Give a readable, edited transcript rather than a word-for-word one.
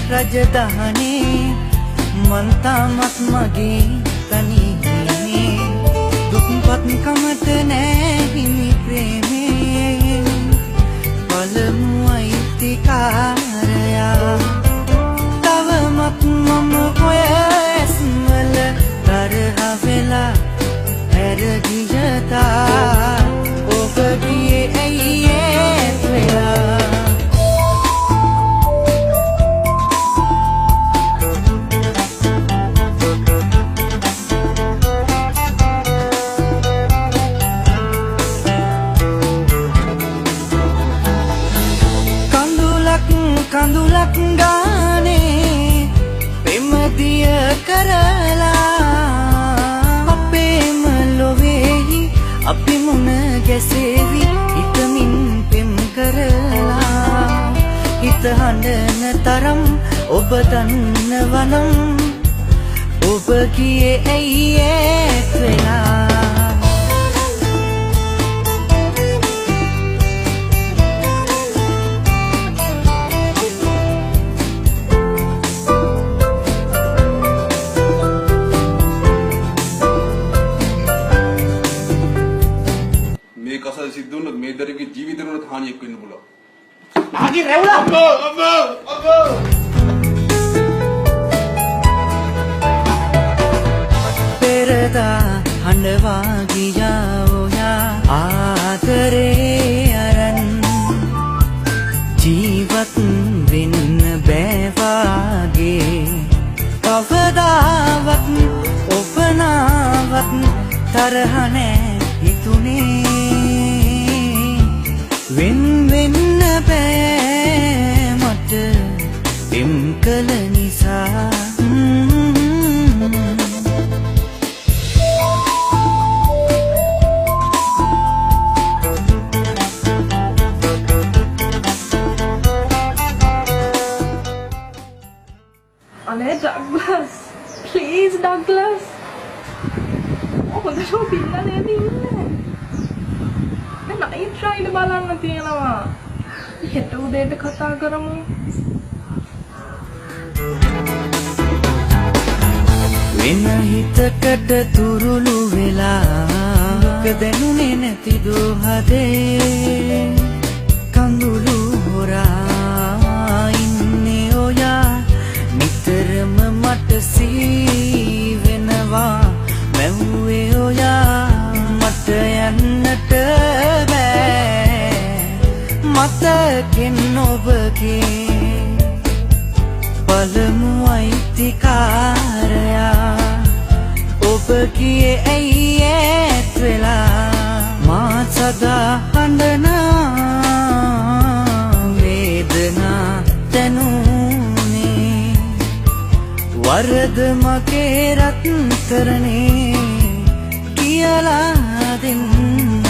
රජදහනේ මන් තාමත් මගේ තනියේ දුක්පත් කමට නෑ හිමි ප්‍රේමේ පළමු අයිතිකාරයා තවමත් මම ඔය ඇස්වල තරහ වෙලා හැර ගියතා ඔබ ගියේ ඇයි ඒ වෙලා කඳුලක් ගානේ පෙමදිය කරලා අපේම ලොවේහි අපි මුණ ගැසෙවි හිතමින් පෙම් කරලා හිත හඬන තරම් ඔබ දන්නවනම් ඔබ ගියේ ඇයි ඈත් වෙලා කසල් සිද්ධ වුණොත් මේ දරුවෙකුගේ ජීවිතේට හානියක් වෙන්න පුළුවන්. ආගේ රැවුලා අම්මා පෙරදා හඬවා ගියා ඔයා ආදරේ අරන් ජීවත් වෙන්න බෑ වාගේ කවදාවත් ඔබ නාවත් තරහ නෑ හිතුනේ වෙන් වෙන්න බෑ මට එම් කළ නිසා අනේ ඩග්ලස් ප්ලීස් ඩග්ලස් හොඳට පිල්ලා නේද ඉන්නේ නයිට් රයිඩ් බලන්න තියෙනවා හෙට උදේට කතා කරමු වෙන හිතකට තුරුළු වෙලා දැනුනේ නැති දෝහදේ කඳුළු හොරා ඉන්නේ ඔයා නිතරම මට සී වෙනවා මැව්වේ ඔයා මට යන්නට මතකෙන් ඔබගේ පළමු අයිතිකාරයා ඔබ ගියේ ඇයි ඈත් වෙලා මා සදා හඬනා වේදනා දැනුනේ වරද මගේ රත්තරනේ කියලා දෙන්න